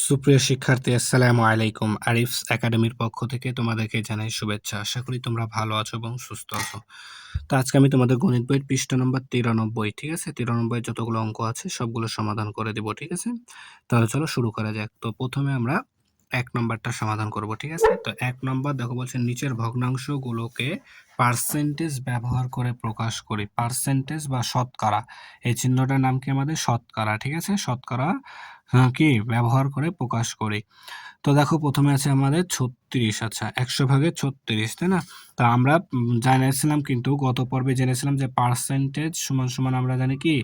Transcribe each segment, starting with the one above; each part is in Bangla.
সুপ্রিয় শিক্ষার্থী, আসসালামু আলাইকুম। আরিফস একাডেমির পক্ষ থেকে তোমাদেরকে জানাই শুভেচ্ছা। আশা করি তোমরা ভালো আছো এবং সুস্থ আছো। তো আজকে আমি তোমাদের গণিত বইয়ের পৃষ্ঠা নম্বর 93, ঠিক আছে? 93 যতগুলো অঙ্ক আছে সবগুলো সমাধান করে দেব, ঠিক আছে? তাহলে চলো শুরু করা যাক। তো প্রথমে আমরা ১ নম্বরটা সমাধান করব, ঠিক আছে? তো ১ নম্বর দেখো বলছে নিচের ভগ্নাংশগুলোকে পার্সেন্টেজ ব্যবহার করে প্রকাশ করি। পার্সেন্টেজ বা শতকরা, এই চিহ্নটার নাম কি আমাদের? শতকরা, ঠিক আছে? শতকরা কি ব্যবহার করে প্রকাশ করি। তো দেখো প্রথমে আছে আমাদের ৩৬। আচ্ছা, ১০০ ভাগের ৩৬, তাই না? তো আমরা জেনেছিলাম, কিন্তু গত পর্বে জেনেছিলাম যে পার্সেন্টেজ সমান সমান আমরা জানি কি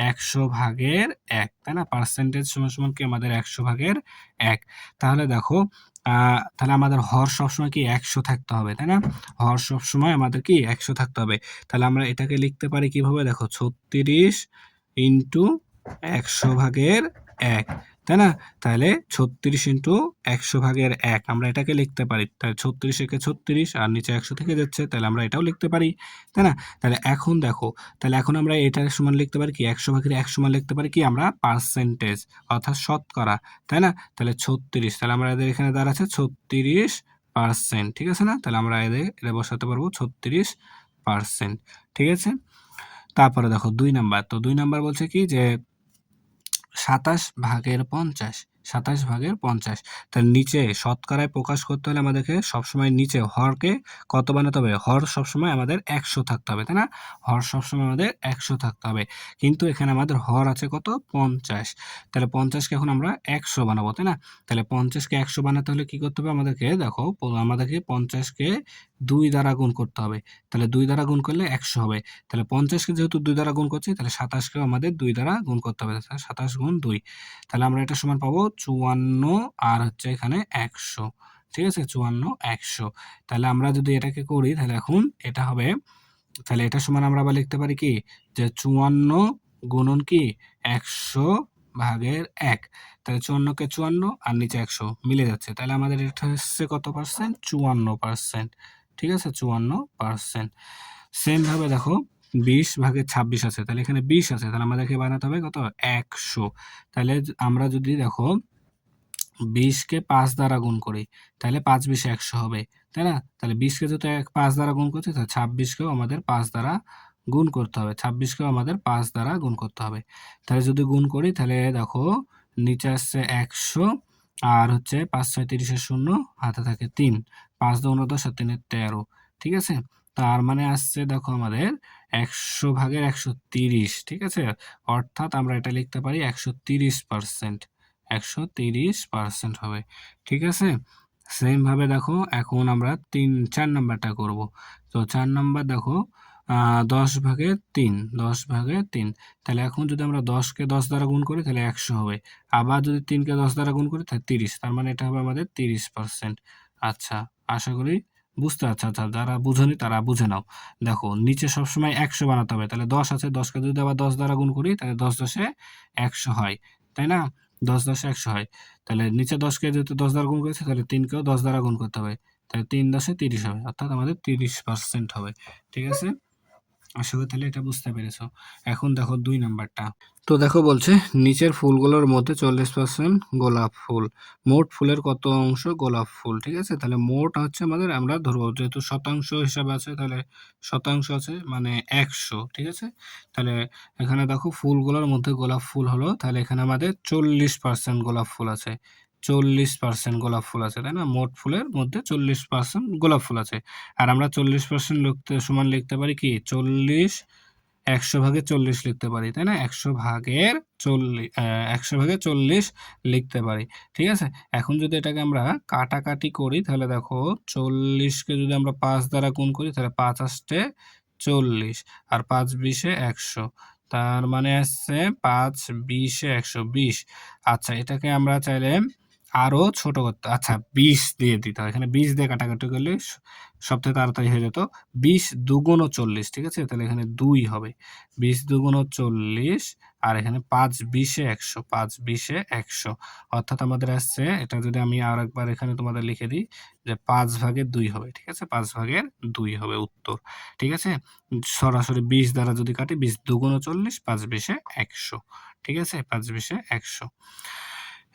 ১০০ ভাগের ১, তাই না? পার্সেন্টেজ সমান সমান কি আমাদের ১০০ ভাগের ১। তাহলে দেখো তাহলে আমাদের হর সবসময় কি ১০০ থাকতে হবে, তাই না? হর সবসময় আমাদের কি ১০০ থাকতে হবে। তাহলে আমরা এটাকে লিখতে পারি কিভাবে? দেখো ৩৬ ইন্টু ১০০ ভাগের ১, তাই না? তাহলে ৩৬ ইন্টু ১০০ ভাগের ১ আমরা এটাকে লিখতে পারি। তাহলে ৩৬ একে ৩৬ আর নিচে ১০০ থেকে যাচ্ছে, তাহলে আমরা এটাও লিখতে পারি, তাই না? তাহলে এখন দেখো, তাহলে এখন আমরা এটার সমান লিখতে পারি কি ১০০ ভাগের ১ সমান লিখতে পারি কি আমরা পার্সেন্টেজ, অর্থাৎ শতকরা, তাই না? তাহলে ৩৬, তাহলে আমরা এদের এখানে দাঁড়াচ্ছে ৩৬%, ঠিক আছে না? তাহলে আমরা এটা বসাতে পারবো ৩৬%, ঠিক আছে? তারপরে দেখো ২ নাম্বার। তো ২ নাম্বার বলছে কি যে ২৭ ভাগের ৫০, ২৭ ভাগের ৫০। তাহলে নিচে শতকরায় প্রকাশ করতে হলে আমাদেরকে সবসময় নিচে হরকে কত বানাতে হবে? হর সবসময় আমাদের ১০০ থাকতে হবে, তাই না? হর সবসময় আমাদের ১০০ থাকতে হবে। কিন্তু এখানে আমাদের হর আছে কত? ৫০। তাহলে ৫০কে এখন আমরা ১০০ বানাবো, তাই না? তাহলে ৫০কে ১০০ বানাতে হলে কি করতে হবে আমাদেরকে? দেখো আমাদেরকে ৫০কে ২ দ্বারা গুণ করতে হবে। তাহলে ২ দ্বারা গুণ করলে ১০০ হবে। তাহলে ৫০কে যেহেতু ২ দ্বারা গুণ করছি, তাহলে ২৭কেও আমাদের ২ দ্বারা গুণ করতে হবে। ২৭ গুণ ২, তাহলে আমরা এটা সমান পাবো ৫৪ আর হচ্ছে এখানে ১০০, ঠিক আছে? ৫৪, ১০০। তাহলে আমরা যদি এটাকে করি তাহলে এখন এটা হবে, তাহলে এটা সমান আমরা আবার লিখতে পারি কি যে ৫৪ গুণন কি ১০০ ভাগের ১। তাহলে ৫৪কে ৫৪ আর নিচে ১০০ মিলে যাচ্ছে। তাহলে আমাদের এটা হচ্ছে কত পার্সেন্ট? ৫৪%, ঠিক আছে? ৫৪%। সেম ভাবে দেখো ২০ ভাগের ২৬ আছে, তাহলে এখানে ২০ আছে, তাহলে আমাদেরকে বানাতে হবে কত? ১০০। তাহলে আমরা যদি দেখো ২০কে ৫ দ্বারা গুণ করি, তাহলে ৫ ২০ ১০০ হবে, তাই না? তাহলে ২০কে যেহেতু ৫ দ্বারা গুণ করছি, তাহলে ২৬কেও আমাদের ৫ দ্বারা গুণ করতে হবে। ২৬কেও আমাদের ৫ দ্বারা গুণ করতে হবে। তাহলে যদি গুণ করি তাহলে দেখো নিচে আসছে ১০০ আর হচ্ছে ৫ ৬ ৩০ শূন্য, হাতে থাকে ৩, ৫ ২ ১০ আর ৩ ১৩, ঠিক আছে? তার মানে আসছে দেখো আমাদের ১০০ ভাগের ১৩০, ঠিক আছে? অর্থাৎ আমরা এটা লিখতে পারি ১৩০%। ১৩০% হবে, ঠিক আছে? সেম ভাবে দেখো এখন আমরা ৪ নাম্বারটা করব। তো ৪ নাম্বার দেখো ১০ ভাগের ৩, ১০ ভাগের ৩। তাহলে এখন যদি আমরা ১০কে ১০ দ্বারা গুণ করি তাহলে ১০০ হবে। আবার যদি ৩কে ১০ দ্বারা গুণ করি তাহলে ৩০। তার মানে এটা হবে আমাদের ৩০%। আচ্ছা, আশা করি বুঝতে পারছো। আচ্ছা, যারা বুঝোনি তারা বুঝে নাও। দেখো নিচে সবসময় ১০০ বানাতে হবে। তাহলে ১০ আছে, ১০কে যদি আবার ১০ দ্বারা গুণ করি তাহলে ১০ ১০ এ ১০০ হয়, তাই না? ১০ ১০ ১০০ হয়। তাহলে নিচে ১০কে যেহেতু ১০ দ্বারা গুণ করেছি, তাহলে ৩কেও ১০ দ্বারা গুণ করতে হবে। তাহলে ৩ ১০ ৩০ হবে। অর্থাৎ আমাদের ৩০% হবে। ঠিক আছে? আশা করি তাহলে এটা বুঝতে পেরেছো। এখন দেখো ২ নাম্বারটা। তো দেখো বলছে নিচের ফুলগুলোর মধ্যে ৪০% গোলাপ ফুল। মোট ফুলের কত অংশ গোলাপ ফুল? ঠিক আছে? তাহলে মোট হচ্ছে আমাদের, আমরা ধরবো যেহেতু শতাংশ হিসাবে আছে, তাহলে শতাংশ আছে মানে ১০০, ঠিক আছে? তাহলে এখানে দেখো ফুলগুলোর মধ্যে গোলাপ ফুল হলো, তাহলে এখানে আমাদের ৪০% গোলাপ ফুল আছে। ৪০% গোলাপ ফুল আছে, তাই না? মোট ফুলের মধ্যে ৪০% গোলাপ ফুল আছে। আর আমরা ৪০% লিখতে সমান লিখতে পারি কি ৪০ ১০০ ভাগের ৪০ লিখতে পারি, তাই না? ১০০ ভাগের ৪০ লিখতে পারি, ঠিক আছে? এখন যদি এটাকে আমরা কাটাকাটি করি তাহলে দেখো ৪০কে যদি আমরা ৫ দ্বারা গুণ করি তাহলে ৫ ৮ ৪০ আর ৫ ২০ ১০০, তার মানে আসছে ৫ ২০ ১০০ ২০। আচ্ছা, এটাকে আমরা চাইলে আরো ছোট করতে, আচ্ছা ২০ দিয়ে দিতে হয়। এখানে ২০ দিয়ে কাটাকাটি করলে সবথেকে তাড়াতাড়ি হয়ে যেত। ২০ দুগুণ ৪০, ঠিক আছে? তাহলে এখানে ২ হবে। ২০ দুগুণ ৪০ আর এখানে ৫ ২০ ১০০, ৫ ২০ ১০০। অর্থাৎ আমাদের আসছে, এটা যদি আমি আরেকবার এখানে তোমাদের লিখে দিই যে ৫ ভাগের ২ হবে, ঠিক আছে? ৫ ভাগের ২ হবে উত্তর, ঠিক আছে? সরাসরি ২০ দ্বারা যদি কাটি, ২০ দুগুণ ৪০, ৫ ২০ ১০০, ঠিক আছে? ৫ ২০ ১০০।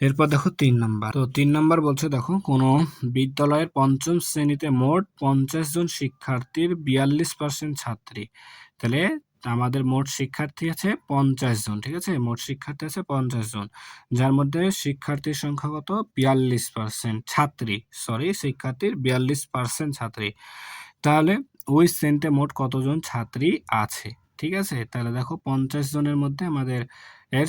এরপর দেখো ৩ নাম্বার। তো ৩ নাম্বার বলছে দেখো কোনো বিদ্যালয়ের ৫ম শ্রেণীতে মোট ৫০ জন শিক্ষার্থীর ৪২% ছাত্রী। তাহলে আমাদের মোট শিক্ষার্থী আছে ৫০ জন, ঠিক আছে? মোট শিক্ষার্থী আছে ৫০ জন। যার মধ্যে শিক্ষার্থীর সংখ্যা কত? ৪২% ছাত্রী, শিক্ষার্থীর ৪২% ছাত্রী। তাহলে ওই শ্রেণীতে মোট কতজন ছাত্রী আছে? ঠিক আছে? তাহলে দেখো ৫০ জনের মধ্যে আমাদের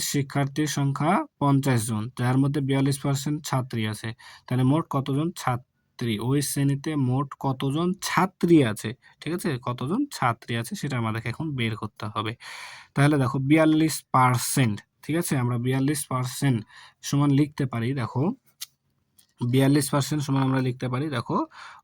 শিক্ষার্থীর সংখ্যা ৫০ জন, যার মধ্যে ৪২% ছাত্রী আছে। তাহলে মোট কতজন ছাত্রী? ওই শ্রেণীতে মোট কতজন ছাত্রী আছে? ঠিক আছে? কতজন ছাত্রী আছে সেটা আমাদেরকে এখন বের করতে হবে। তাহলে দেখো ৪২%, ঠিক আছে? আমরা ৪২% সমান লিখতে পারি দেখো ৪২% সমান আমরা লিখতে পারি দেখো,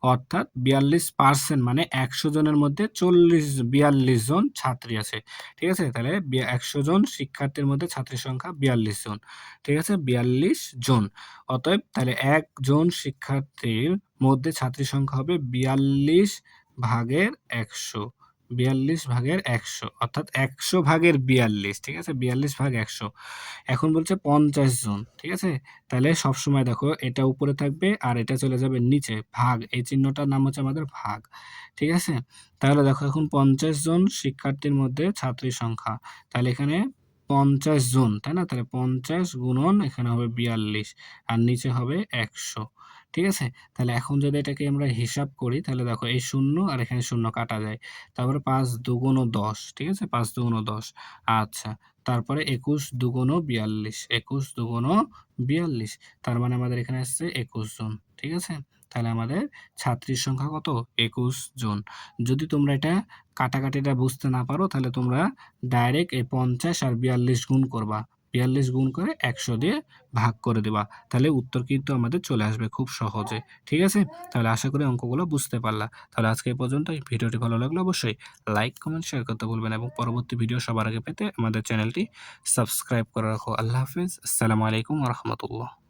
অর্থাৎ ৪২% মানে ১০০ জনের মধ্যে ৪২ জন ছাত্রী আছে। ঠিক আছে? তাহলে ১০০ জন শিক্ষার্থীর মধ্যে ছাত্রীর সংখ্যা ৪২ জন। ঠিক আছে? ৪২ জন। অতএব তাহলে একজন শিক্ষার্থীর মধ্যে ছাত্রীর সংখ্যা হবে ৪২ ভাগের ১০০। ৪২ ভাগের ১০০ অর্থাৎ ১০০ ভাগের ৪২। ঠিক আছে? ৪২ ভাগ ১০০। এখন বলছে ৫০ জন। ঠিক আছে? তাহলে সবসময় দেখো এটা উপরে থাকবে আর এটা চলে যাবে নিচে। ভাগ, এই চিহ্নটার নাম হচ্ছে আমাদের ভাগ। ঠিক আছে? তাহলে দেখো এখন ৫০ জন শিক্ষার্থীর মধ্যে ছাত্রীর সংখ্যা। তাহলে এখানে ৫০ জন, তাই না? তাহলে ৫০ গুণন এখানে হবে ৪২ আর নিচে হবে ১০০। ঠিক আছে? তাহলে এখন যদি এটাকে আমরা হিসাব করি তাহলে দেখো এই ০ আর এখানে ০ কাটা যায়। তারপরে ৫ দুগুণ ১০, ঠিক আছে? ৫ দুগুণ ১০। আচ্ছা। তারপরে ২১ দুগুণ ৪২, ২১ দুগুণ ৪২। তার মানে আমাদের এখানে আসছে ২১ জন। ঠিক আছে? তাহলে আমাদের ছাত্রীর সংখ্যা কত? ২১ জন। যদি তোমরা এটা কাটাকাটিটা বুঝতে না পারো তাহলে তোমরা ডাইরেক্ট এই ৫০ আর ৪২ গুণ করবা। ৪২ গুণ করে ১০০ দিয়ে ভাগ করে দিবা। তাহলে উত্তর কিন্তু আমাদের চলে আসবে খুব সহজে। ঠিক আছে? তাহলে আশা করি অঙ্কগুলো বুঝতে পারলা। তাহলে আজকে এই পর্যন্তই। ভিডিওটি ভালো লাগলে অবশ্যই লাইক, কমেন্ট, শেয়ার করতে ভুলবেন এবং পরবর্তী ভিডিও সবার আগে পেতে আমাদের চ্যানেলটি সাবস্ক্রাইব করে রাখো। আল্লাহ হাফেজ। আসসালামু আলাইকুম ওয়া রাহমাতুল্লাহ।